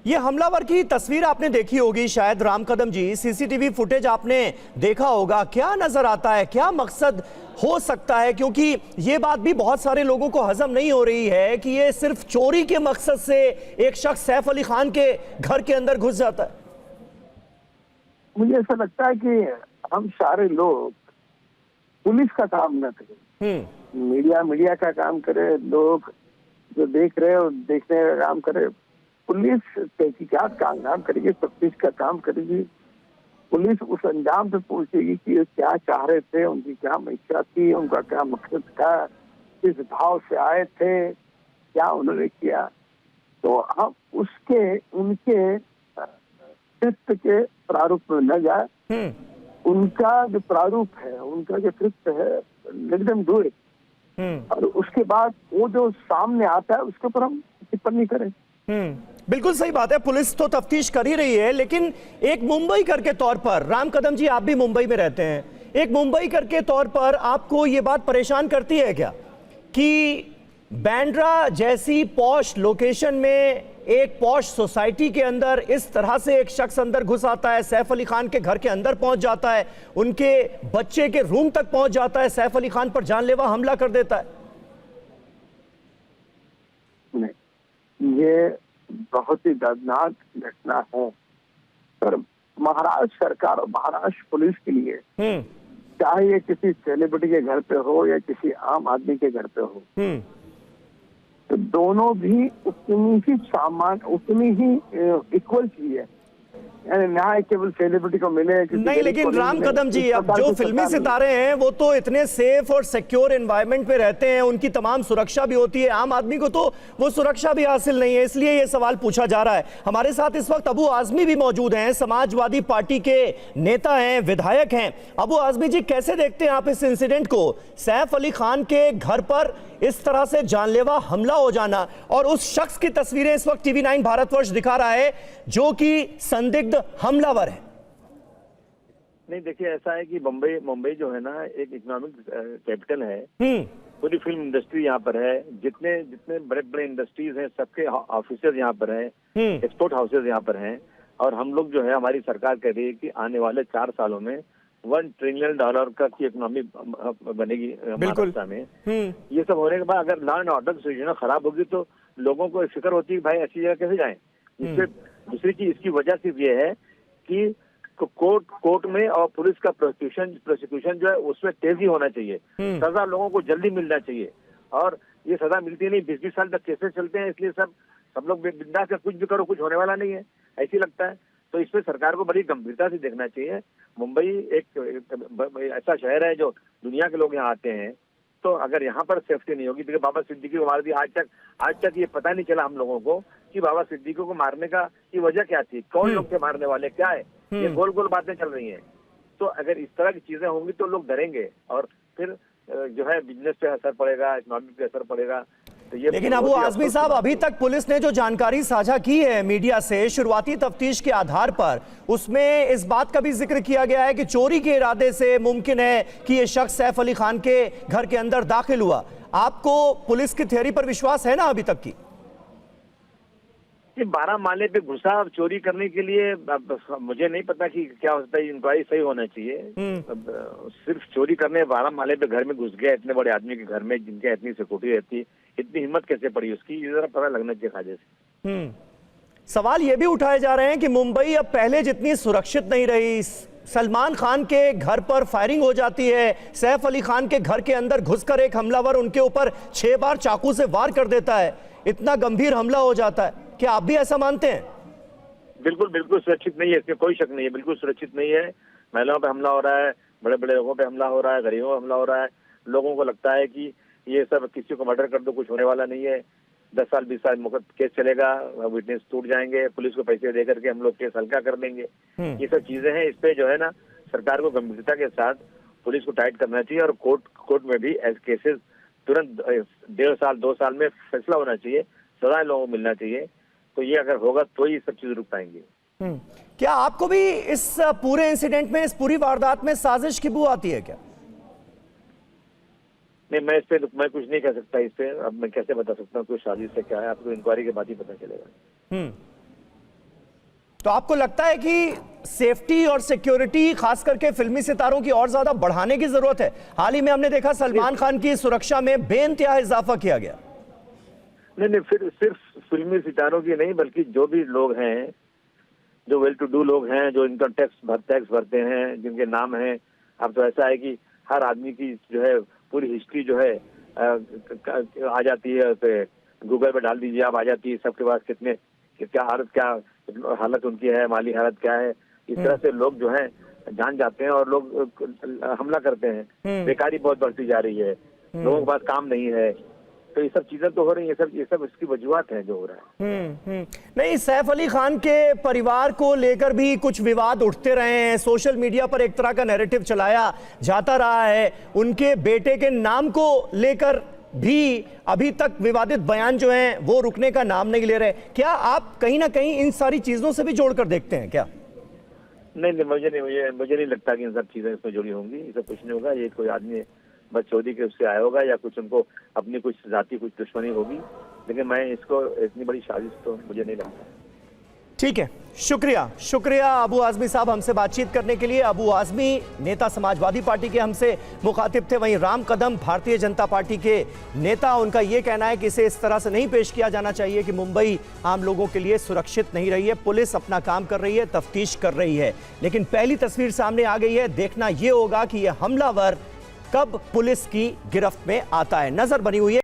ये हमलावर की तस्वीर आपने देखी होगी शायद राम कदम जी, सीसीटीवी फुटेज आपने देखा होगा। क्या नजर आता है, क्या मकसद हो सकता है? क्योंकि ये बात भी बहुत सारे लोगों को हजम नहीं हो रही है कि ये सिर्फ चोरी के मकसद से एक शख्स सैफ अली खान के घर के अंदर घुस जाता है। मुझे ऐसा लगता है कि हम सारे लोग पुलिस का काम न करें, मीडिया का काम करे, लोग जो देख रहे हो देखने का काम करे। पुलिस तहकीकात का काम करेगी, तफ्तीश का काम करेगी। पुलिस उस अंजाम पे पहुंचेगी कि क्या चाह रहे थे, उनकी क्या मंशा थी, उनका क्या मकसद था, किस भाव से आए थे, क्या उन्होंने किया। तो हम उसके उनके कृत्य के प्रारूप में न जाए। उनका जो प्रारूप है, उनका जो कृत्य है, लेट देम डू इट। और उसके बाद वो जो सामने आता है उसके ऊपर हम टिप्पणी करें। बिल्कुल सही बात है, पुलिस तो तफ्तीश कर ही रही है, लेकिन एक मुंबई कर के तौर पर, राम कदम जी आप भी मुंबई में रहते हैं, एक मुंबई कर के तौर पर आपको ये बात परेशान करती है क्या कि बांद्रा जैसी पॉश लोकेशन में, एक पॉश सोसाइटी के अंदर इस तरह से एक शख्स अंदर घुस आता है, सैफ अली खान के घर के अंदर पहुंच जाता है, उनके बच्चे के रूम तक पहुंच जाता है, सैफ अली खान पर जानलेवा हमला कर देता है? ये बहुत ही दर्दनाक घटना है। पर महाराष्ट्र सरकार और महाराष्ट्र पुलिस के लिए, चाहे ये किसी सेलिब्रिटी के घर पे हो या किसी आम आदमी के घर पे हो, तो दोनों भी उतनी ही इक्वल चीज है। ना केवल सेलिब्रिटी को मिले नहीं, लेकिन राम कदम जी, अब जो फिल्मी सितारे हैं वो तो इतने सेफ और सिक्योर एनवायरनमेंट पे रहते हैं, उनकी तमाम सुरक्षा भी होती है, आम आदमी को तो वो सुरक्षा भी हासिल नहीं है, इसलिए ये सवाल पूछा जा रहा है। हमारे साथ इस वक्त अबू आजमी भी मौजूद हैं, समाजवादी पार्टी के नेता हैं, विधायक हैं। अबू आजमी जी, कैसे देखते हैं आप इस इंसिडेंट को? सैफ अली खान के घर पर इस तरह से जानलेवा हमला हो जाना, और उस शख्स की तस्वीरें इस वक्त टीवी 9 भारतवर्ष दिखा रहा है जो कि संदिग्ध हमलावर है। नहीं, देखिए ऐसा है कि मुंबई जो है ना, एक इकोनॉमिक कैपिटल है। पूरी फिल्म इंडस्ट्री यहाँ पर है, जितने जितने बड़े बड़े इंडस्ट्रीज हैं सबके ऑफिसर्स यहाँ पर हैं, एक्सपोर्ट हाउसेज यहाँ पर हैं। और हम लोग जो है, हमारी सरकार कह रही है कि आने वाले 4 सालों में $1 ट्रिलियन का की इकोनॉमी बनेगी महाराष्ट्र में। ये सब होने के बाद अगर लॉ एंड ऑर्डर सिचुएशन खराब होगी तो लोगों को फिक्र होती है भाई ऐसी जगह कैसे जाएं। इससे दूसरी चीज, इसकी वजह सिर्फ ये है कि कोर्ट में और पुलिस का प्रोसिक्यूशन जो है उसमें तेजी होना चाहिए, सजा लोगों को जल्दी मिलना चाहिए। और ये सजा मिलती नहीं, 20-20 साल तक केसेस चलते हैं, इसलिए सब लोग बिंदास से कुछ भी करो, कुछ होने वाला नहीं है, ऐसी लगता है। तो इसमें सरकार को बड़ी गंभीरता से देखना चाहिए। मुंबई एक ऐसा शहर है जो दुनिया के लोग यहाँ आते हैं, तो अगर यहाँ पर सेफ्टी नहीं होगी, देखिए बाबा सिद्दीकी को मार दिया, आज तक ये पता नहीं चला हम लोगों को कि बाबा सिद्दीकी को मारने का की वजह क्या थी, कौन लोग थे मारने वाले, क्या है। ये गोल गोल बातें चल रही हैं। तो अगर इस तरह की चीजें होंगी तो लोग डरेंगे और फिर जो है बिजनेस पे असर पड़ेगा, इकोनॉमी पे असर पड़ेगा। तो ये लेकिन अबू आजमी साहब, अभी तक पुलिस ने जो जानकारी साझा की है मीडिया से, शुरुआती तफ्तीश के आधार पर, उसमें इस बात का भी जिक्र किया गया है कि चोरी के इरादे से मुमकिन है कि ये शख्स सैफ अली खान के घर के अंदर दाखिल हुआ। आपको पुलिस की थ्योरी पर विश्वास है ना अभी तक की? 12 माले पे घुसा चोरी करने के लिए, मुझे नहीं पता कि क्या होता है, इंक्वायरी सही होना चाहिए। सिर्फ चोरी करने 12 माले पे घर में घुस गया, इतने बड़े आदमी के घर में जिनके इतनी सिक्योरिटी रहती, इतनी हिम्मत कैसे पड़ी उसकी, ये जरा पता लगना चाहिए खाजे से। सवाल ये भी उठाए जा रहे हैं कि मुंबई अब पहले जितनी सुरक्षित नहीं रही। सलमान खान के घर पर फायरिंग हो जाती है, सैफ अली खान के घर के अंदर घुसकर एक हमलावर उनके ऊपर 6 बार चाकू से वार कर देता है, इतना गंभीर हमला हो जाता है। क्या आप भी ऐसा मानते हैं? बिल्कुल सुरक्षित नहीं है, इसमें कोई शक नहीं है, बिल्कुल सुरक्षित नहीं है। महिलाओं पे हमला हो रहा है, बड़े बड़े लोगों पे हमला हो रहा है, गरीबों पे हमला हो रहा है। लोगों को लगता है कि ये सब किसी को मर्डर कर दो, कुछ होने वाला नहीं है, 10 साल 20 साल केस चलेगा, विटनेस टूट जाएंगे, पुलिस को पैसे दे करके हम लोग केस हल्का कर देंगे। ये सब चीजें हैं, इस पे जो है ना सरकार को गंभीरता के साथ पुलिस को टाइट करना चाहिए और कोर्ट में भी ऐसे केसेस तुरंत 1.5 साल 2 साल में फैसला होना चाहिए, सजा लोगों को मिलना चाहिए। तो ये अगर होगा तो ही सब चीज रुक पाएंगी। क्या आपको भी इस पूरे इंसिडेंट में, इस पूरी वारदात में साजिश की बू आती है क्या? नहीं, मैं कुछ नहीं कह सकता इस पे। अब मैं कैसे बता सकता हूँ कोई साजिश से क्या है, आपको इंक्वायरी के बाद ही पता चलेगा। तो आपको लगता है कि सेफ्टी और सिक्योरिटी खास करके फिल्मी सितारों की और ज्यादा बढ़ाने की जरूरत है? हाल ही में हमने देखा सलमान खान की सुरक्षा में बेइंतहा इजाफा किया गया। नहीं, फिर सिर्फ फिल्मी सितारों की नहीं, बल्कि जो भी लोग हैं, जो वेल टू डू लोग हैं, जो इनकम टैक्स भरते हैं, जिनके नाम हैं। अब तो ऐसा है कि हर आदमी की जो है पूरी हिस्ट्री जो है आ जाती है, उसे गूगल पे डाल दीजिए, आप आ जाती है सबके पास कितने क्या हालत उनकी है, माली हालत क्या है। इस तरह से लोग जो है जान जाते हैं और लोग हमला करते हैं। बेकारी बहुत बढ़ती जा रही है, लोगों के पास काम नहीं है, तो ये सब चीजें तो हो रही है। ये सब इसकी वजूहत है जो हो रहा है। नहीं, सैफ अली खान के परिवार को लेकर भी कुछ विवाद उठते रहे हैं, सोशल मीडिया पर एक तरह का नैरेटिव चलाया जाता रहा है। उनके बेटे के नाम को लेकर भी अभी तक विवादित बयान जो हैं वो रुकने का नाम नहीं ले रहे। क्या आप कहीं ना कहीं इन सारी चीजों से भी जोड़कर देखते हैं क्या? नहीं, मुझे नहीं लगता कि इन सब चीजें इसमें जुड़ी होंगी। ये सब कुछ नहीं होगा। ये कोई आदमी बस चौधरी के उससे आया होगा या कुछ उनको अपनी कुछ जाति कुछ दुश्मनी होगी, लेकिन मैं इसको इतनी बड़ी साजिश तो मुझे नहीं लगता। ठीक है, शुक्रिया अबू आजमी साहब हमसे बातचीत करने के लिए। अबू आजमी नेता समाजवादी पार्टी के हमसे मुखातिब थे। वहीं राम कदम भारतीय जनता पार्टी के नेता, उनका यह कहना है कि इसे इस तरह से नहीं पेश किया जाना चाहिए कि मुंबई आम लोगों के लिए सुरक्षित नहीं रही है। पुलिस अपना काम कर रही है, तफ्तीश कर रही है, लेकिन पहली तस्वीर सामने आ गई है। देखना यह होगा कि यह हमलावर कब पुलिस की गिरफ्त में आता है। नजर बनी हुई है।